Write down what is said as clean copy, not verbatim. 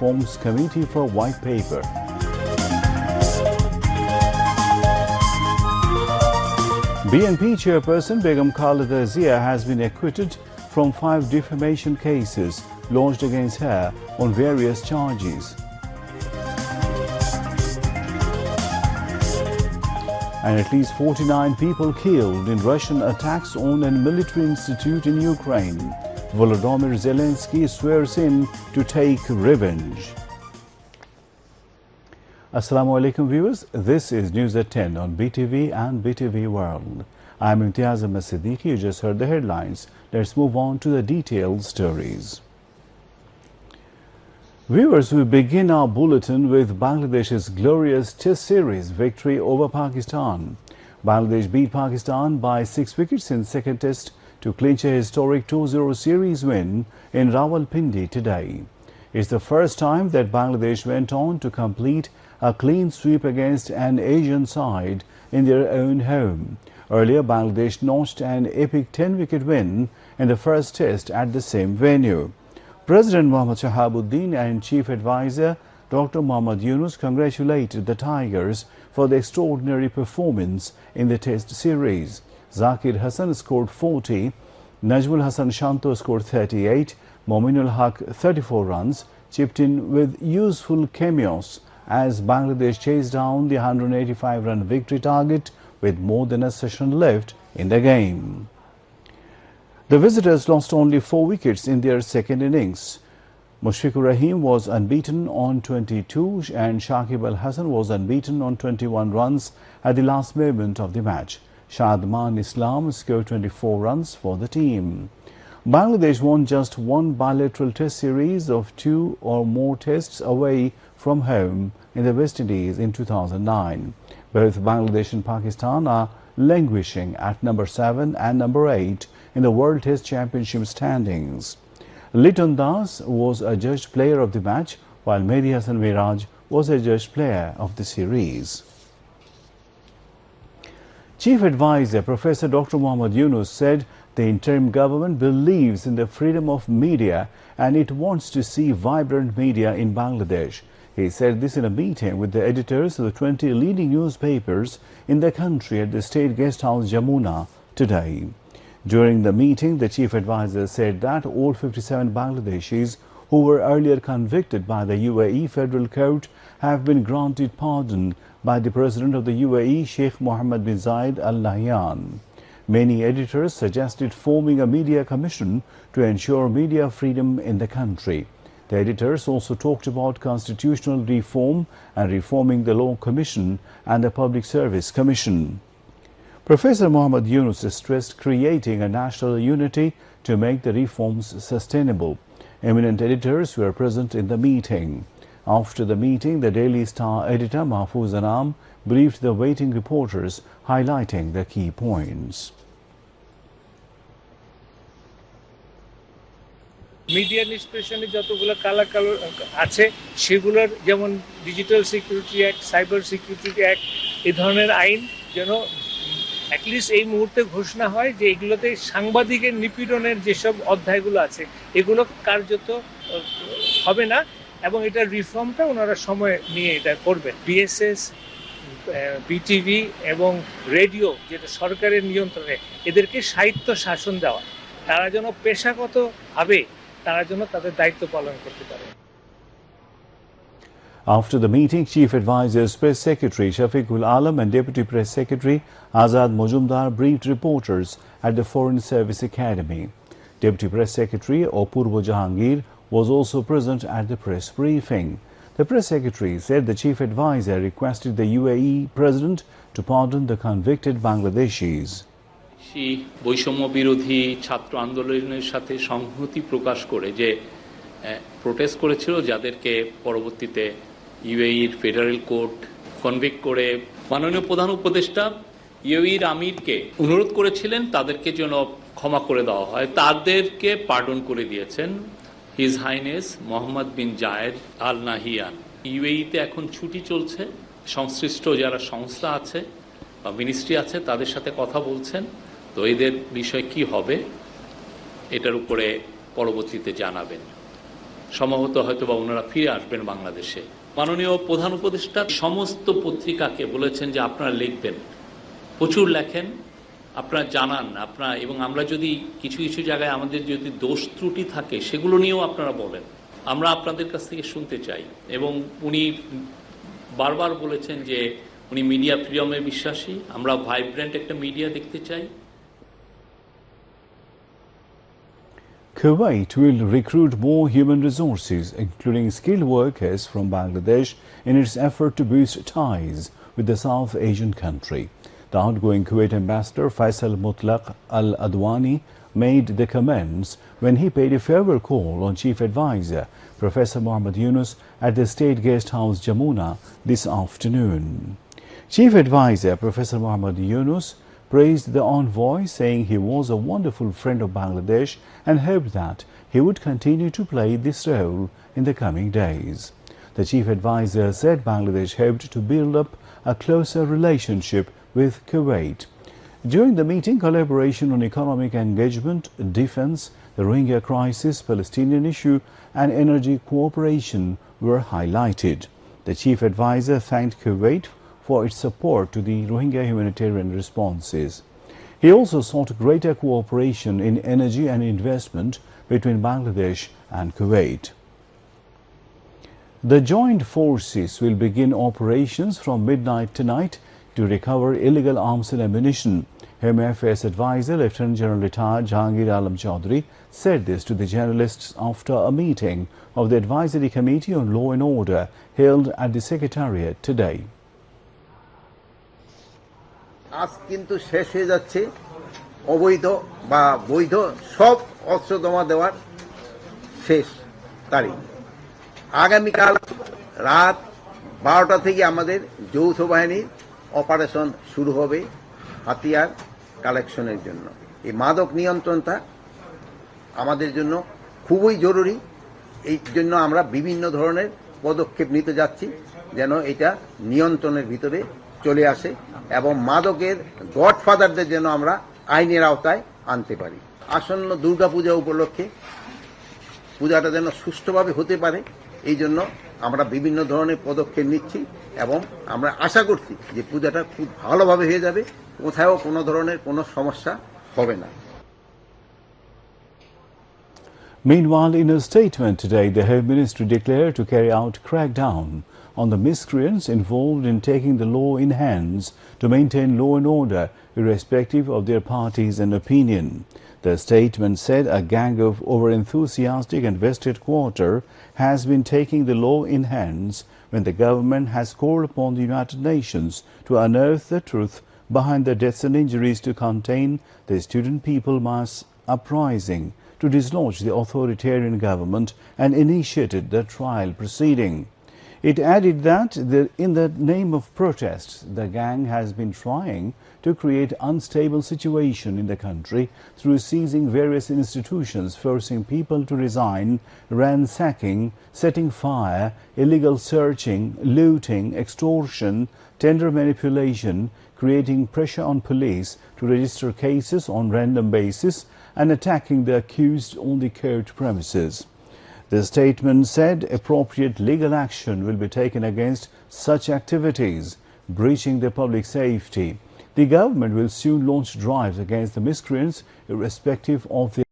forms committee for white paper. BNP chairperson Begum Khalida Zia has been acquitted from 5 defamation cases launched against her on various charges. And at least 49 people killed in Russian attacks on a military institute in Ukraine. Volodymyr Zelensky swears in to take revenge. Assalamu alaikum viewers, this is News at 10 on BTV and BTV World. I'm Imtiaz Ahmed Siddiqui. You just heard the headlines. Let's move on to the detailed stories. Viewers, we begin our bulletin with Bangladesh's glorious Test series victory over Pakistan. Bangladesh beat Pakistan by 6 wickets in second Test to clinch a historic 2-0 series win in Rawalpindi today. It's the first time that Bangladesh went on to complete a clean sweep against an Asian side in their own home. Earlier, Bangladesh notched an epic 10-wicket win in the first Test at the same venue. President Mohammad Shahabuddin and Chief Advisor Dr. Muhammad Yunus congratulated the Tigers for the extraordinary performance in the Test series. Zakir Hassan scored 40, Najmul Hassan Shanto scored 38, Mominul Haq 34 runs, chipped in with useful cameos as Bangladesh chased down the 185-run victory target with more than a session left in the game. The visitors lost only 4 wickets in their second innings. Mushfiqur Rahim was unbeaten on 22 and Shakib Al Hassan was unbeaten on 21 runs at the last moment of the match. Shadman Islam scored 24 runs for the team. Bangladesh won just one bilateral Test series of 2 or more tests away from home in the West Indies in 2009. Both Bangladesh and Pakistan are languishing at number 7 and number 8 in the World Test Championship standings. Liton Das was adjudged player of the match, while Mehdi Hassan Miraj was adjudged player of the series. Chief Advisor Professor Dr. Muhammad Yunus said the interim government believes in the freedom of media and it wants to see vibrant media in Bangladesh. He said this in a meeting with the editors of the 20 leading newspapers in the country at the State Guest House Jamuna today. During the meeting, the chief advisor said that all 57 Bangladeshis who were earlier convicted by the UAE Federal Court have been granted pardon by the President of the UAE, Sheikh Mohammed bin Zayed Al Nahyan. Many editors suggested forming a media commission to ensure media freedom in the country. The editors also talked about constitutional reform and reforming the Law Commission and the Public Service Commission. Professor Muhammad Yunus stressed creating a national unity to make the reforms sustainable. Eminent editors were present in the meeting. After the meeting, the Daily Star editor Mahfouz Anam briefed the waiting reporters, highlighting the key points. মিডিয়া নিষ্পেষণে যতগুলো কালো আছে সেগুলোর যেমন digital security act, cyber security act, এই ধরনের আইন যেন অ্যাটলিস্ট এই মুহূর্তে ঘোষণা হয় যে এগুলোতে সাংবাদিকের নিপীড়নের যেসব অধ্যায়গুলো আছে এগুলো কার্যত হবে না এবং এটার রিফর্মটা ওনারা সময় নিয়ে এটা করবেন। বিএসএস, বিটিভি এবং রেডিও যেটা সরকারের নিয়ন্ত্রণে এদেরকে সাহিত্য শাসন দেওয়া, তারা যেন পেশাগতভাবে তারা যেন তাদের দায়িত্ব পালন করতে পারে। After the meeting, Chief Advisor's Press Secretary Shafiqul Alam and Deputy Press Secretary Azad Mojumdar briefed reporters at the Foreign Service Academy. Deputy Press Secretary Opurbo Jahangir was also present at the press briefing. The Press Secretary said the Chief Advisor requested the UAE President to pardon the convicted Bangladeshis. বৈষম্য বিরোধী ছাত্র আন্দোলনের সাথে সংহতি প্রকাশ করে যে protest করেছিল, যাদেরকে পরবর্তীতে ইউএইর ফেডারেল কোর্ট কনভিক্ট করে মাননীয় প্রধান উপদেষ্টা ইউএইর আমিরকে অনুরোধ করেছিলেন তাদেরকে যেন ক্ষমা করে দেওয়া হয়, তাদেরকে পার্ডন করে দিয়েছেন হিজ হাইনেস মোহাম্মদ বিন জায়েদ আল নাহিয়ান। ইউএইতে এখন ছুটি চলছে, সংশ্লিষ্ট যারা সংস্থা আছে বা মিনিস্ট্রি আছে তাদের সাথে কথা বলছেন, তো এদের বিষয় কি হবে এটার উপরে পরবর্তীতে জানাবেন। সম্ভবত হয়তোবা ওনারা ফিরে আসবেন বাংলাদেশে। মাননীয় প্রধান উপদেষ্টা সমস্ত পত্রিকাকে বলেছেন যে আপনারা লিখবেন, প্রচুর লেখেন, আপনারা জানান, এবং আমরা যদি কিছু কিছু জায়গায় আমাদের যদি দোষ ত্রুটি থাকে সেগুলো নিয়েও আপনারা বলেন, আমরা আপনাদের কাছ থেকে শুনতে চাই। এবং উনি বারবার বলেছেন যে উনি মিডিয়া ফ্রিডমে বিশ্বাসী, আমরা ভাইব্রেন্ট একটা মিডিয়া দেখতে চাই। Kuwait will recruit more human resources, including skilled workers from Bangladesh, in its effort to boost ties with the South Asian country. The outgoing Kuwait ambassador Faisal Mutlaq al-Adwani made the comments when he paid a farewell call on Chief Advisor Professor Muhammad Yunus at the State Guest House Jamuna this afternoon. Chief Advisor Professor Muhammad Yunus praised the envoy, saying he was a wonderful friend of Bangladesh and hoped that he would continue to play this role in the coming days. The chief advisor said Bangladesh hoped to build up a closer relationship with Kuwait. During the meeting, collaboration on economic engagement, defense, the Rohingya crisis, Palestinian issue and energy cooperation were highlighted. The chief advisor thanked Kuwait for its support to the Rohingya humanitarian responses. He also sought greater cooperation in energy and investment between Bangladesh and Kuwait. The joint forces will begin operations from midnight tonight to recover illegal arms and ammunition. Home Affairs Advisor Lieutenant General retired Jahangir Alam Chaudhary said this to the journalists after a meeting of the Advisory Committee on Law and Order held at the Secretariat today. আজ কিন্তু শেষ হয়ে যাচ্ছে অবৈধ বা বৈধ সব অস্ত্র জমা দেওয়ার শেষ তারিখ। আগামীকাল রাত 12টা থেকে আমাদের যৌথ বাহিনীর অপারেশন শুরু হবে হাতিয়ার কালেকশনের জন্য। এই মাদক নিয়ন্ত্রণটা আমাদের জন্য খুবই জরুরি। এই জন্য আমরা বিভিন্ন ধরনের পদক্ষেপ নিতে যাচ্ছি যেন এটা নিয়ন্ত্রণের ভিতরে চলে আসে এবং মাদকের গডফাদারদের যেন আমরা আইনের আওতায় আনতে পারি। আসন্ন দুর্গাপূজা উপলক্ষে পূজাটা যেন সুষ্ঠুভাবে হতে পারে, এই জন্য আমরা বিভিন্ন ধরনের পদক্ষেপ নিচ্ছি এবং আমরা আশা করছি যে পূজাটা খুব ভালোভাবে হয়ে যাবে, কোথাও কোনো ধরনের কোনো সমস্যা হবে না। Meanwhile, in a statement today, the Home Ministry declared to carry out crackdown on the miscreants involved in taking the law in hands to maintain law and order, irrespective of their parties and opinion. The statement said a gang of over-enthusiastic and vested quarter has been taking the law in hands when the government has called upon the United Nations to unearth the truth behind the deaths and injuries, to contain the student people mass uprising, to dislodge the authoritarian government, and initiated the trial proceeding. It added that in the name of protests, the gang has been trying to create unstable situation in the country through seizing various institutions, forcing people to resign, ransacking, setting fire, illegal searching, looting, extortion, tender manipulation, creating pressure on police to register cases on random basis, and attacking the accused on the court premises. The statement said appropriate legal action will be taken against such activities breaching the public safety. The government will soon launch drives against the miscreants, irrespective of their